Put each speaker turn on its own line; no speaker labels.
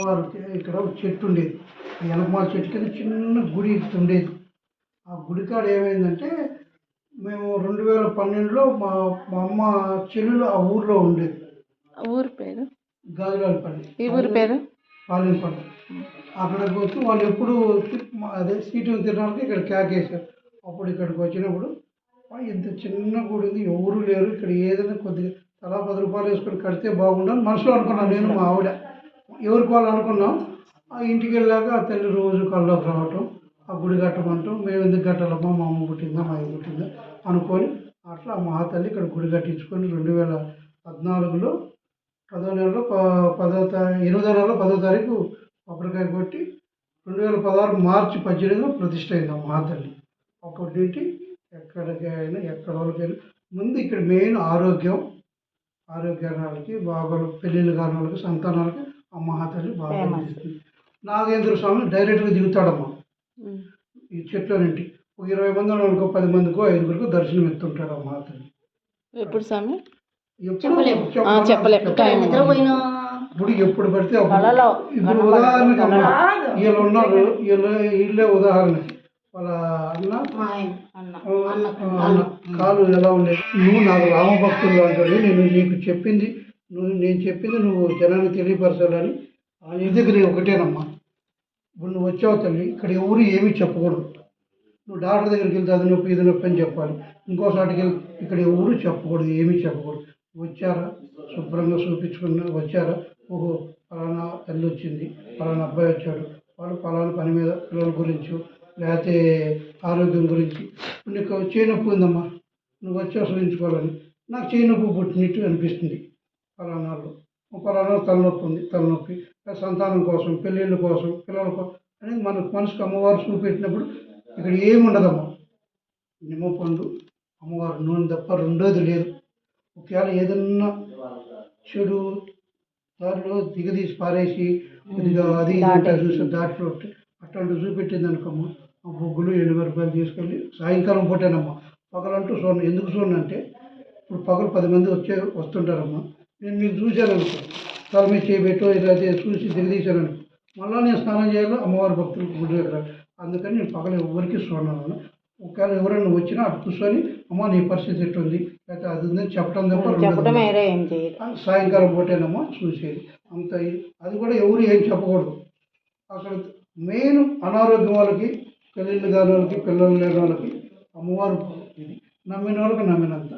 అమ్మవారికి ఇక్కడ ఒక చెట్టు ఉండేది. వెనకమాల చెట్టు కింద చిన్న గుడి ఉండేది. ఆ గుడి కాడ ఏమైందంటే మేము 2012లో మా మా అమ్మ చెల్లెలు ఆ ఊర్లో ఉండేది.
ఊరు పేరు
గాజులాలపల్లి.
ఈ ఊరి పేరు
పాలెంపల్లి. అక్కడికి వచ్చి వాళ్ళు ఎప్పుడు అదే సీటు తినడానికి ఇక్కడ కేకేశారు. అప్పుడు ఇక్కడికి వచ్చినప్పుడు ఇంత చిన్న గుడి ఉంది, ఎవరు లేరు ఇక్కడ, ఏదైనా కొద్దిగా తలా 10 రూపాయలు వేసుకొని కడితే బాగుండని మనసులో అనుకున్నాను. నేను మా ఆవిడ ఎవరికి వాళ్ళు అనుకున్నాం. ఆ ఇంటికి వెళ్ళాక ఆ తల్లి రోజు కళ్ళలోకి రావటం, ఆ గుడి కట్టమంటాం. మేము ఎందుకు కట్టాలమ్మా, మా అమ్మ పుట్టిందా మా అయ్య పుట్టిందా అనుకొని అట్లా మా తల్లి ఇక్కడ గుడి కట్టించుకొని 2014లో 10వ నెలలో 8వ నెలలో 10వ తారీఖు కొబ్బరికాయ కొట్టి 2016 మార్చి 18న ప్రతిష్ఠ అయింది మా తల్లి. అప్పటి నుండి ఎక్కడికైనా ఎక్కడ వాళ్ళకైనా ముందు ఇక్కడ మెయిన్ ఆరోగ్యాలకి బాగా పెళ్ళిళ్ళు కాని వాళ్ళకి సంతానాలకి ఆ మహాతల్లి బాగా ఇస్తుంది. నాగేంద్ర స్వామి డైరెక్ట్గా దిగుతాడమ్మా ఈ చెట్ల నుండి. ఒక 20 మంది అనుకో 10 మందికో 5గురికో దర్శనం ఎత్తుంటాడు ఆ మహాతల్లి.
ఎప్పుడు స్వామి
ఇప్పుడు ఎప్పుడు పడితే అప్పుడు. ఇప్పుడు ఉదాహరణకి వీళ్ళు ఉన్నారు, వీళ్ళే ఉదాహరణకి వాళ్ళ అన్న కాలు ఎలా ఉండేది. నువ్వు నాకు రామభక్తులు అంటాడు. నేను చెప్పింది నువ్వు జనాన్ని తెలియపరచాలని ఆయన దగ్గర ఒకటేనమ్మా. ఇప్పుడు నువ్వు వచ్చావు తల్లి, ఇక్కడ ఎవరు ఏమీ చెప్పకూడదు. నువ్వు డాక్టర్ దగ్గరికి వెళ్తే అది నొప్పి ఇది నొప్పి అని చెప్పాలి. ఇంకోసాటికి వెళ్ళి ఇక్కడ ఎవరు చెప్పకూడదు, ఏమీ చెప్పకూడదు. వచ్చారా శుభ్రంగా చూపించుకున్నా, వచ్చారా ఓహో ఫలానా తల్లి వచ్చింది, ఫలానా అబ్బాయి వచ్చాడు, వాళ్ళు ఫలానా పని మీద పిల్లల గురించి లేకపోతే ఆరోగ్యం గురించి. నీకు చేయి నొప్పి ఉందమ్మా, నువ్వు వచ్చి ఆశ్రయించుకోవాలని. నాకు చేయి నొప్పి పుట్టినట్టు అనిపిస్తుంది. ఫలానాలో తలనొప్పి ఉంది, తలనొప్పి సంతానం కోసం, పెళ్ళిళ్ళ కోసం, పిల్లల కోసం అనేది మనసుకు అమ్మవారు చూపెట్టినప్పుడు ఇక్కడ ఏమి ఉండదమ్మా. నిమ్మపండు అమ్మవారు నూనె తప్ప రెండోది లేదు. ఒకవేళ ఏదన్నా చెడు దారిలో దిగదీసి పారేసి కొద్దిగా అది అంటే చూసి దాంట్లో అట్లాంటివి చూపెట్టింది అనుకోమ్మా, ఆ బొగ్గులు 80 రూపాయలు తీసుకెళ్ళి సాయంకాలం పూటేనమ్మా. పగలంటూ చూడండి. ఎందుకు చూడండి అంటే ఇప్పుడు పగలు 10 మంది వస్తుంటారమ్మా. నేను మీకు చూశాను అనుకో, తల మీద చేయబెట్టో ఇలా చూసి దిగదీశాను అనుకో, మళ్ళీ నేను స్నానం చేయాలి అమ్మవారి భక్తులకు గుడి దగ్గర. అందుకని నేను పగలు ఎవరికి చూడను. ఒకవేళ ఎవరైనా వచ్చినా అటు కూర్చొని అమ్మ నీ పరిస్థితి ఎట్టుంది లేకపోతే అది ఉందని చెప్పడం తప్ప సాయంకాలం పూటేనమ్మా చూసేది అంత. అది కూడా ఎవరు ఏం చెప్పకూడదు. అక్కడ మెయిన్ అనారోగ్యం వాళ్ళకి, పెళ్ళిళ్ళు కాని వాళ్ళకి, పిల్లలు లేని వాళ్ళకి అమ్మవారు ఇది నమ్మిన వాళ్ళకి నమ్మినంత.